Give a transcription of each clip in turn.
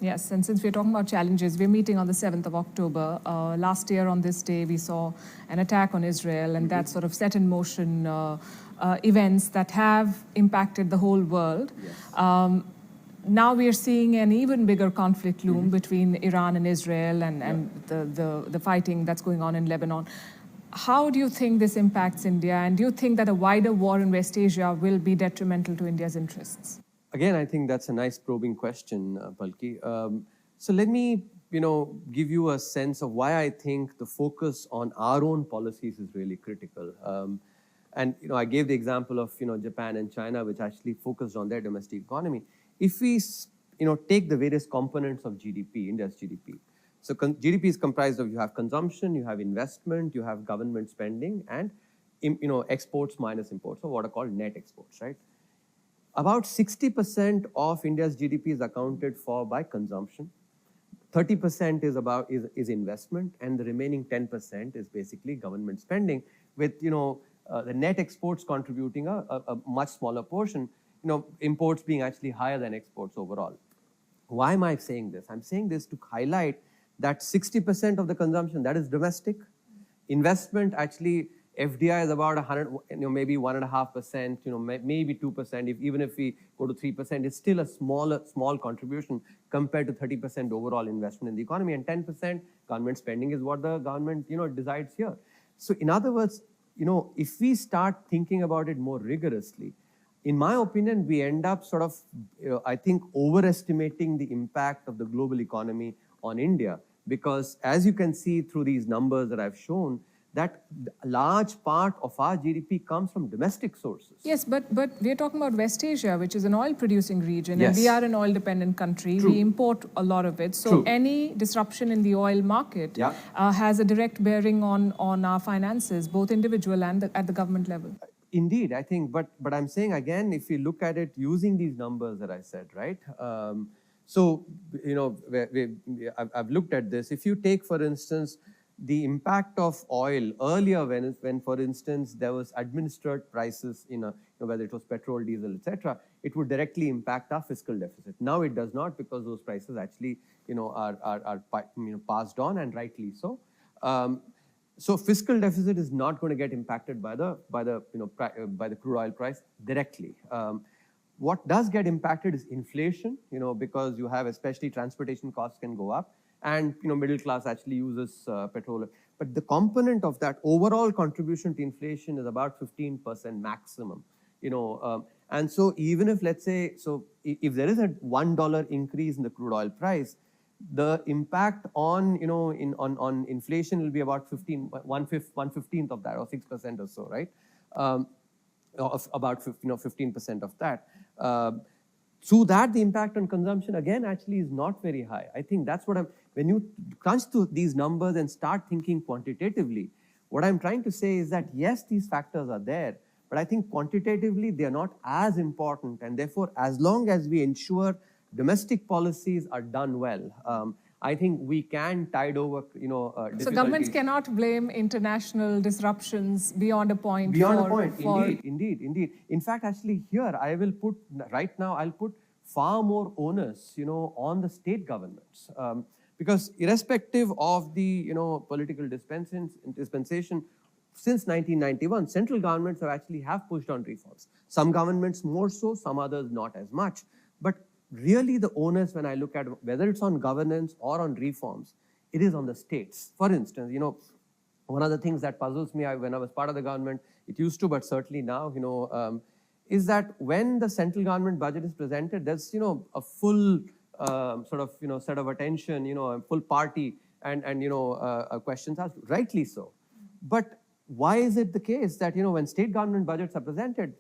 Yes, and since we're talking about challenges, we're meeting on the 7th of October. Last year on this day, we saw an attack on Israel, and that sort of set in motion events that have impacted the whole world. Yes. Now we are seeing an even bigger conflict loom between Iran and Israel and the fighting that's going on in Lebanon. How do you think this impacts India, and do you think that a wider war in West Asia will be detrimental to India's interests? Again, I think that's a nice probing question, Palki. So let me, give you a sense of why I think the focus on our own policies is really critical. And I gave the example of Japan and China, which actually focused on their domestic economy. If we take the various components of GDP, India's GDP. So GDP is comprised of, you have consumption, you have investment, you have government spending, and exports minus imports, or what are called net exports, right? About 60% of India's GDP is accounted for by consumption. 30% is investment, and the remaining 10% is basically government spending, with the net exports contributing a much smaller portion. Imports being actually higher than exports overall. Why am I saying this? I'm saying this to highlight that 60% of the consumption, that is domestic. Investment, actually, FDI is about 100, maybe 1.5%, maybe 2%. Even if we go to 3%, it's still a small contribution compared to 30% overall investment in the economy, and 10% government spending is what the government, decides here. So in other words, if we start thinking about it more rigorously, in my opinion, we end up sort of, I think, overestimating the impact of the global economy on India, because as you can see through these numbers that I've shown, that a large part of our GDP comes from domestic sources. Yes, but we're talking about West Asia, which is an oil-producing region, yes. and we are an oil-dependent country. True. We import a lot of it. So True. any disruption in the oil market has a direct bearing on our finances, both individual and at the government level. Indeed, I think, but I'm saying again, if you look at it using these numbers that I said, right? So, I've looked at this. If you take, for instance, the impact of oil earlier, when for instance, there was administered prices in whether it was petrol, diesel, etc., it would directly impact our fiscal deficit. Now it does not, because those prices actually, are passed on, and rightly so. So fiscal deficit is not going to get impacted by the crude oil price directly. What does get impacted is inflation, because you have, especially transportation costs can go up, and middle class actually uses petrol. But the component of that overall contribution to inflation is about 15% maximum. And so even if, let's say, if there is a $1 increase in the crude oil price, the impact on on inflation will be about 1/15 of that, or 6% or so, right? Of about 15% of that. Through that, the impact on consumption again actually is not very high. I think that's what when you crunch to these numbers and start thinking quantitatively, what I'm trying to say is that yes, these factors are there, but I think quantitatively they are not as important, and therefore, as long as we ensure domestic policies are done well, I think we can tide over, So governments cannot blame international disruptions beyond a point. Beyond a point, indeed. In fact, actually here, I'll put far more onus, on the state governments. Because irrespective of the, political dispensation, since 1991, central governments have pushed on reforms. Some governments more so, some others not as much. But really the onus, when I look at whether it's on governance or on reforms, it is on the states. For instance, one of the things that puzzles me when I was part of the government, it used to, but certainly now, is that when the central government budget is presented, there's, a full set of attention, a full party and questions asked, rightly so. But why is it the case that, when state government budgets are presented,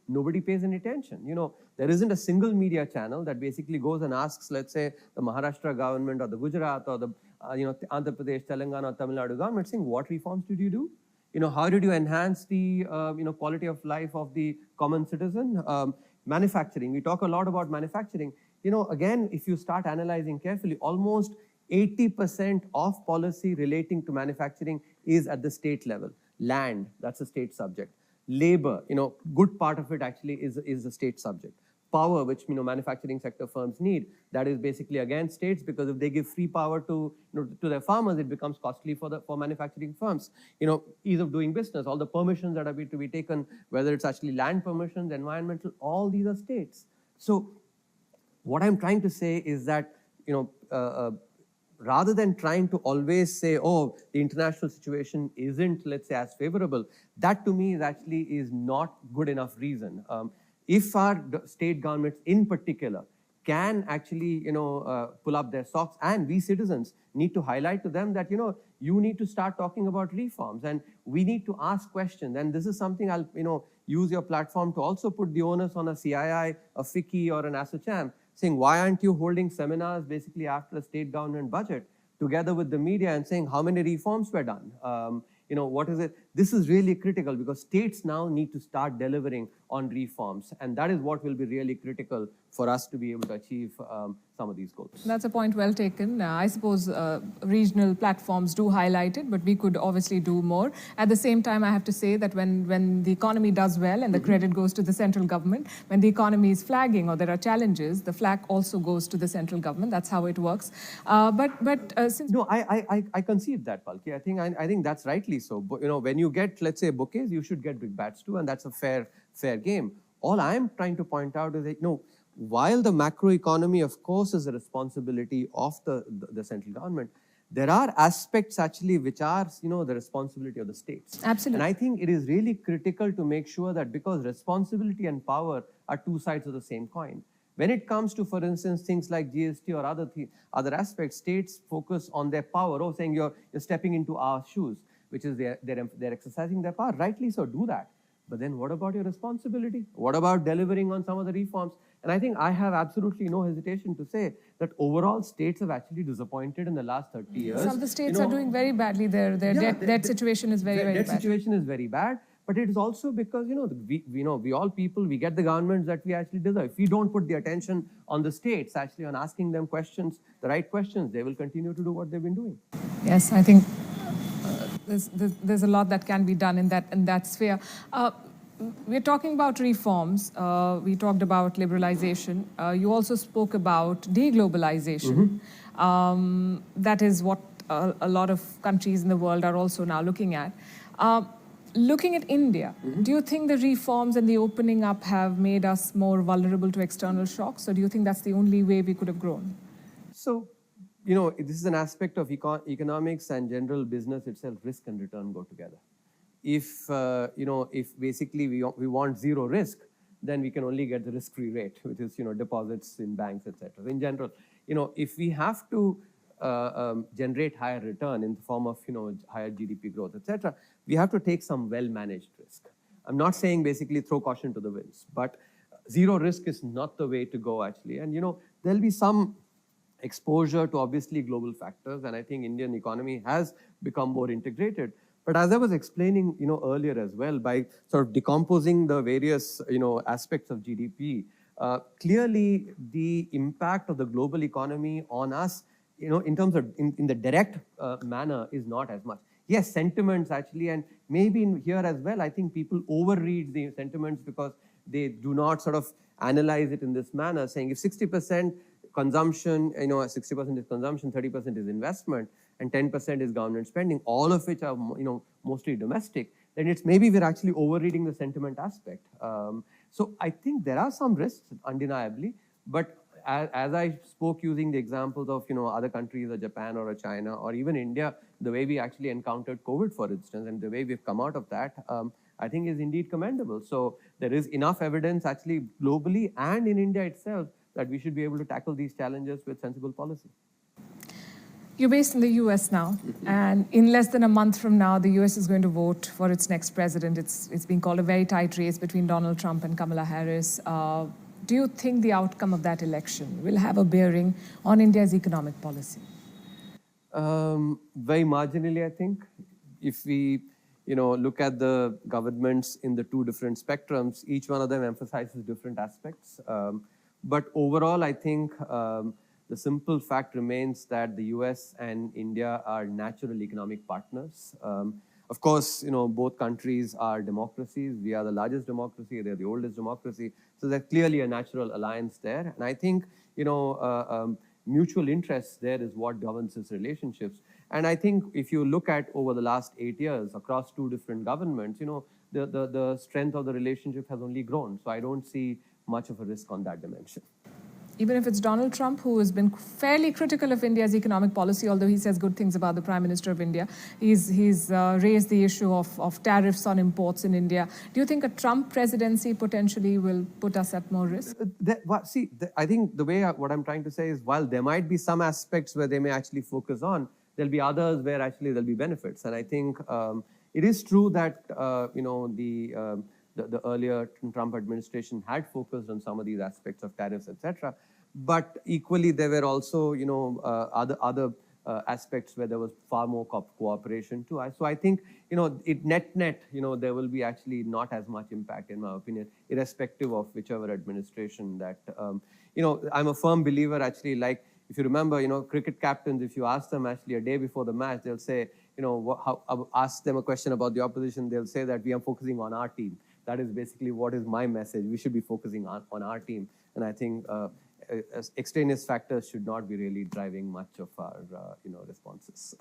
nobody pays any attention? There isn't a single media channel that basically goes and asks, let's say, the Maharashtra government or the Gujarat or the, Andhra Pradesh, Telangana, or Tamil Nadu government saying, what reforms did you do? How did you enhance the, quality of life of the common citizen? Manufacturing, we talk a lot about manufacturing. Again, if you start analyzing carefully, almost 80% of policy relating to manufacturing is at the state level. Land, that's a state subject. Labor, good part of it actually is a state subject. power which manufacturing sector firms need, that is basically against states, because if they give free power to to their farmers, it becomes costly for manufacturing firms. Ease of doing business, all the permissions that are to be taken, whether it's actually land permissions, environmental, all these are states. So what I'm trying to say is that rather than trying to always say, oh, the international situation isn't, let's say, as favorable, that to me is not good enough reason. If our state governments in particular can actually, pull up their socks, and we citizens need to highlight to them that, you need to start talking about reforms, and we need to ask questions. And this is something I'll, use your platform to also put the onus on a CII, a FICCI, or an ASSOCHAM, saying, why aren't you holding seminars basically after a state government budget together with the media and saying how many reforms were done? What is it? This is really critical, because states now need to start delivering on reforms. And that is what will be really critical for us to be able to achieve some of these goals. That's a point well taken. I suppose regional platforms do highlight it, but we could obviously do more. At the same time, I have to say that when the economy does well and the credit goes to the central government, when the economy is flagging or there are challenges, the flag also goes to the central government. That's how it works. Since No, I concede that, Palki. I think that's rightly so. But, when you get, let's say, bouquets, you should get brickbats too, and that's a fair game. All I'm trying to point out is that, while the macroeconomy, of course, is the responsibility of the central government, there are aspects actually which are, the responsibility of the states. Absolutely. And I think it is really critical to make sure that, because responsibility and power are two sides of the same coin. When it comes to, for instance, things like GST or other aspects, states focus on their power, saying you're stepping into our shoes, which is they're exercising their power. Rightly so, do that. But then what about your responsibility? What about delivering on some of the reforms? And I think I have absolutely no hesitation to say that overall states have actually disappointed in the last 30 years. some of the states are doing very badly. Their debt situation is very bad. Debt situation is very bad. But it is also because, we all people, we get the governments that we actually deserve. If we don't put the attention on the states, actually on asking them questions, the right questions, they will continue to do what they've been doing. Yes, I think there's a lot that can be done in that sphere. We're talking about reforms. We talked about liberalization. You also spoke about deglobalization. That is what a lot of countries in the world are also now looking at. Looking at India, do you think the reforms and the opening up have made us more vulnerable to external shocks, or do you think that's the only way we could have grown? So, this is an aspect of economics and general business itself. Risk and return go together. If basically we want zero risk, then we can only get the risk-free rate, which is, deposits in banks, etc. In general, if we have to generate higher return in the form of, higher GDP growth, etc., we have to take some well-managed risk. I'm not saying basically throw caution to the winds, but zero risk is not the way to go, actually. And, there'll be some exposure to obviously global factors, and I think Indian economy has become more integrated. But as I was explaining, earlier as well, by sort of decomposing the various, aspects of GDP, clearly the impact of the global economy on us, in terms of in the direct manner, is not as much. Yes, sentiments actually, and maybe in here as well, I think people overread the sentiments because they do not sort of analyze it in this manner, saying if 60% consumption, 60% is consumption, 30% is investment, and 10% is government spending, all of which are, mostly domestic, then it's maybe we're actually overreading the sentiment aspect. So I think there are some risks, undeniably, but as I spoke using the examples of, other countries, or Japan or China or even India, the way we actually encountered COVID, for instance, and the way we've come out of that, I think is indeed commendable. So there is enough evidence actually globally and in India itself that we should be able to tackle these challenges with sensible policy. You're based in the US now, and in less than a month from now, the US is going to vote for its next president. It's being called a very tight race between Donald Trump and Kamala Harris. Do you think the outcome of that election will have a bearing on India's economic policy? Very marginally, I think. If we, look at the governments in the two different spectrums, each one of them emphasizes different aspects. But overall, I think the simple fact remains that the US and India are natural economic partners. Of course, both countries are democracies. We are the largest democracy. They're the oldest democracy. So there's clearly a natural alliance there. And I think, mutual interest there is what governs these relationships. And I think if you look at over the last 8 years across two different governments, the strength of the relationship has only grown. So I don't see much of a risk on that dimension. Even if it's Donald Trump, who has been fairly critical of India's economic policy, although he says good things about the Prime Minister of India, he's raised the issue of tariffs on imports in India. Do you think a Trump presidency potentially will put us at more risk? I think the way what I'm trying to say is, while there might be some aspects where they may actually focus on, there'll be others where actually there'll be benefits. And I think it is true that the earlier Trump administration had focused on some of these aspects of tariffs, etc. But equally, there were also, other aspects where there was far more cooperation too. So I think, net, there will be actually not as much impact, in my opinion, irrespective of whichever administration that, I'm a firm believer, actually, like, if you remember, cricket captains, if you ask them actually a day before the match, they'll say, ask them a question about the opposition, they'll say that we are focusing on our team. That is basically what is my message. We should be focusing on our team. And I think extraneous factors should not be really driving much of our responses.